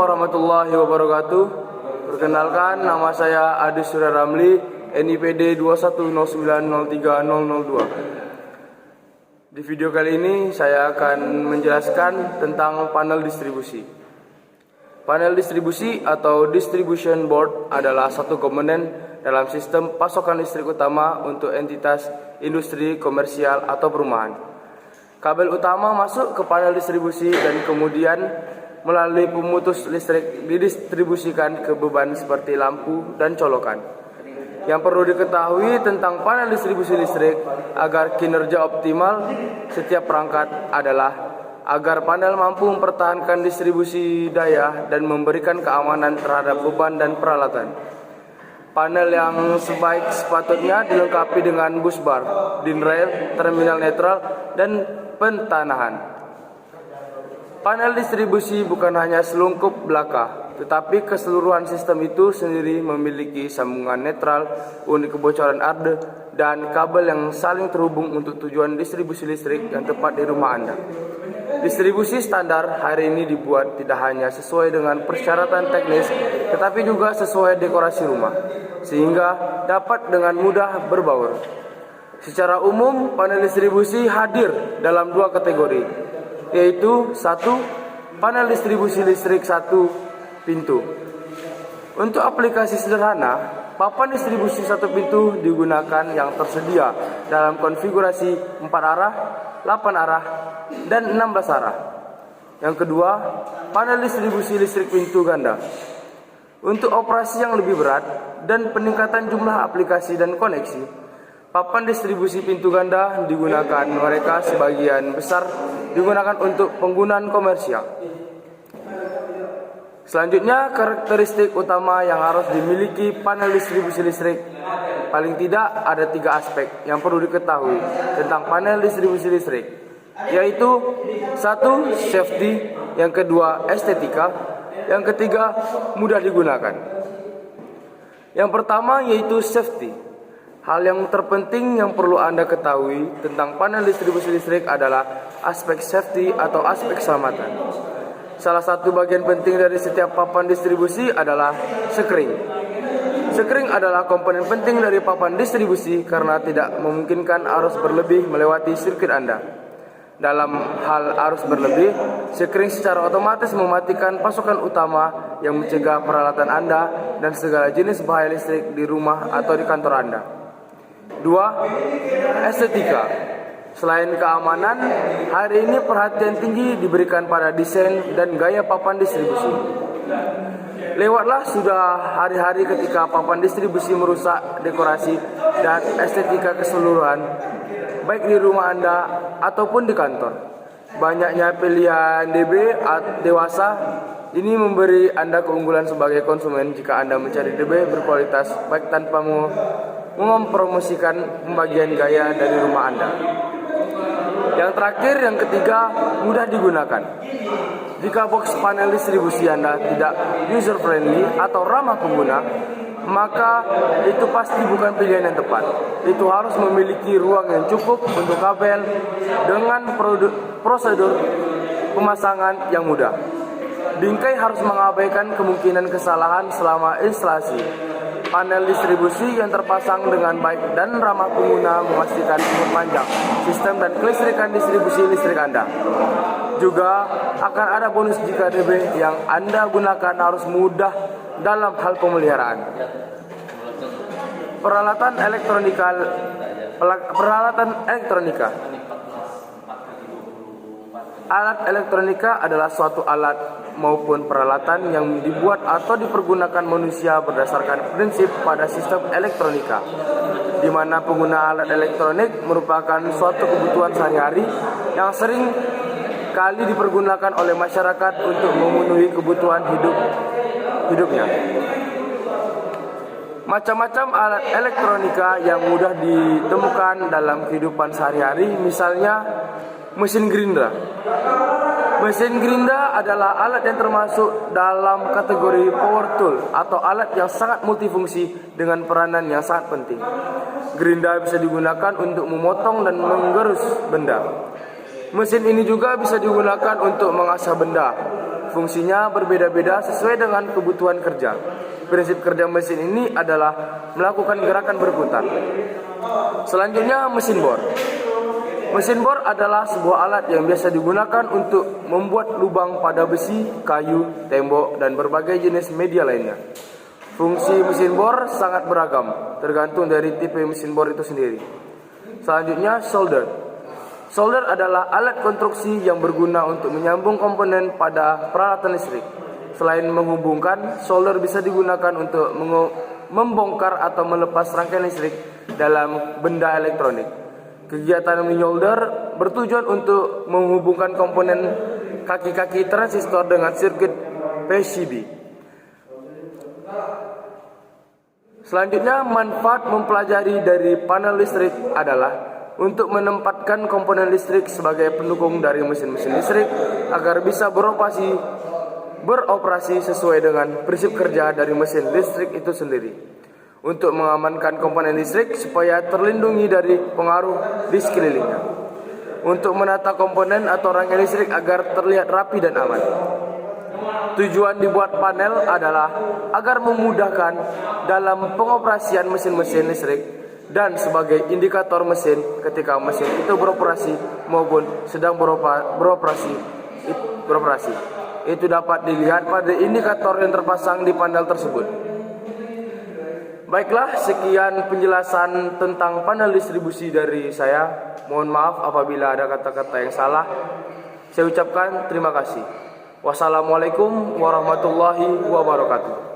warahmatullahi wabarakatuh. Perkenalkan, nama saya Adi Surya Ramli, NIPD 2109030002. Di video kali ini saya akan menjelaskan tentang panel distribusi. Panel distribusi atau distribution board adalah satu komponen dalam sistem pasokan listrik utama untuk entitas industri, komersial, atau perumahan. Kabel utama masuk ke panel distribusi dan kemudian melalui pemutus listrik didistribusikan ke beban seperti lampu dan colokan. Yang perlu diketahui tentang panel distribusi listrik agar kinerja optimal setiap perangkat adalah agar panel mampu mempertahankan distribusi daya dan memberikan keamanan terhadap beban dan peralatan. Panel yang sebaik sepatutnya dilengkapi dengan bus bar, DIN rail, terminal netral, dan pentanahan. Panel distribusi bukan hanya selungkup belaka, tetapi keseluruhan sistem itu sendiri memiliki sambungan netral, unit kebocoran arde, dan kabel yang saling terhubung untuk tujuan distribusi listrik yang tepat di rumah Anda. Distribusi standar hari ini dibuat tidak hanya sesuai dengan persyaratan teknis, tetapi juga sesuai dekorasi rumah, sehingga dapat dengan mudah berbaur. Secara umum, panel distribusi hadir dalam dua kategori, yaitu satu, panel distribusi listrik satu pintu. Untuk aplikasi sederhana, papan distribusi satu pintu digunakan yang tersedia dalam konfigurasi 4 arah, 8 arah, dan 16 arah. Yang kedua, panel distribusi listrik pintu ganda. Untuk operasi yang lebih berat dan peningkatan jumlah aplikasi dan koneksi, papan distribusi pintu ganda digunakan, mereka sebagian besar digunakan untuk penggunaan komersial. Selanjutnya, karakteristik utama yang harus dimiliki panel distribusi listrik. Paling tidak ada 3 aspek yang perlu diketahui tentang panel distribusi listrik, yaitu 1. Safety, yang kedua estetika, yang ketiga mudah digunakan. Yang pertama yaitu safety. Hal yang terpenting yang perlu Anda ketahui tentang panel distribusi listrik adalah aspek safety atau aspek keselamatan. Salah satu bagian penting dari setiap papan distribusi adalah sekring. Sekring adalah komponen penting dari papan distribusi karena tidak memungkinkan arus berlebih melewati sirkuit Anda. Dalam hal arus berlebih, sekring secara otomatis mematikan pasokan utama yang mencegah peralatan Anda dan segala jenis bahaya listrik di rumah atau di kantor Anda. 2. Estetika. Selain keamanan, hari ini perhatian tinggi diberikan pada desain dan gaya papan distribusi. Lewatlah sudah hari-hari ketika papan distribusi merusak dekorasi dan estetika keseluruhan, baik di rumah Anda ataupun di kantor. Banyaknya pilihan DB dewasa ini memberi Anda keunggulan sebagai konsumen jika Anda mencari DB berkualitas baik tanpa mempromosikan pembagian gaya dari rumah Anda. Yang terakhir, yang ketiga, mudah digunakan. Jika box panel distribusi Anda tidak user friendly atau ramah pengguna, maka itu pasti bukan pilihan yang tepat. Itu harus memiliki ruang yang cukup untuk kabel dengan prosedur pemasangan yang mudah. Bingkai harus mengabaikan kemungkinan kesalahan selama instalasi. Panel distribusi yang terpasang dengan baik dan ramah pengguna memastikan memperpanjang sistem dan kelistrikan distribusi listrik Anda. Juga akan ada bonus jika DB yang Anda gunakan harus mudah dalam hal pemeliharaan. Peralatan elektronika. Alat elektronika adalah suatu alat maupun peralatan yang dibuat atau dipergunakan manusia berdasarkan prinsip pada sistem elektronika, di mana pengguna alat elektronik merupakan suatu kebutuhan sehari-hari yang sering kali dipergunakan oleh masyarakat untuk memenuhi kebutuhan hidupnya. Macam-macam alat elektronika yang mudah ditemukan dalam kehidupan sehari-hari, misalnya mesin gerinda. Mesin gerinda adalah alat yang termasuk dalam kategori power tool atau alat yang sangat multifungsi dengan peranan yang sangat penting. Gerinda bisa digunakan untuk memotong dan menggerus benda. Mesin ini juga bisa digunakan untuk mengasah benda, fungsinya berbeda-beda sesuai dengan kebutuhan kerja. Prinsip kerja mesin ini adalah melakukan gerakan berputar. Selanjutnya, mesin bor. Mesin bor adalah sebuah alat yang biasa digunakan untuk membuat lubang pada besi, kayu, tembok, dan berbagai jenis media lainnya. Fungsi mesin bor sangat beragam, tergantung dari tipe mesin bor itu sendiri. Selanjutnya, solder. Solder adalah alat konstruksi yang berguna untuk menyambung komponen pada peralatan listrik. Selain menghubungkan, solder bisa digunakan untuk membongkar atau melepas rangkaian listrik dalam benda elektronik. Kegiatan menyolder bertujuan untuk menghubungkan komponen kaki-kaki transistor dengan sirkuit PCB. Selanjutnya, manfaat mempelajari dari panel listrik adalah untuk menempatkan komponen listrik sebagai pendukung dari mesin-mesin listrik agar bisa beroperasi sesuai dengan prinsip kerja dari mesin listrik itu sendiri. Untuk mengamankan komponen listrik supaya terlindungi dari pengaruh di sekelilingnya. Untuk menata komponen atau rangkaian listrik agar terlihat rapi dan aman. Tujuan dibuat panel adalah agar memudahkan dalam pengoperasian mesin-mesin listrik dan sebagai indikator mesin ketika mesin itu beroperasi maupun sedang beroperasi. Itu dapat dilihat pada indikator yang terpasang di panel tersebut. Baiklah, sekian penjelasan tentang panel distribusi dari saya. Mohon maaf apabila ada kata-kata yang salah. Saya ucapkan terima kasih. Wassalamualaikum warahmatullahi wabarakatuh.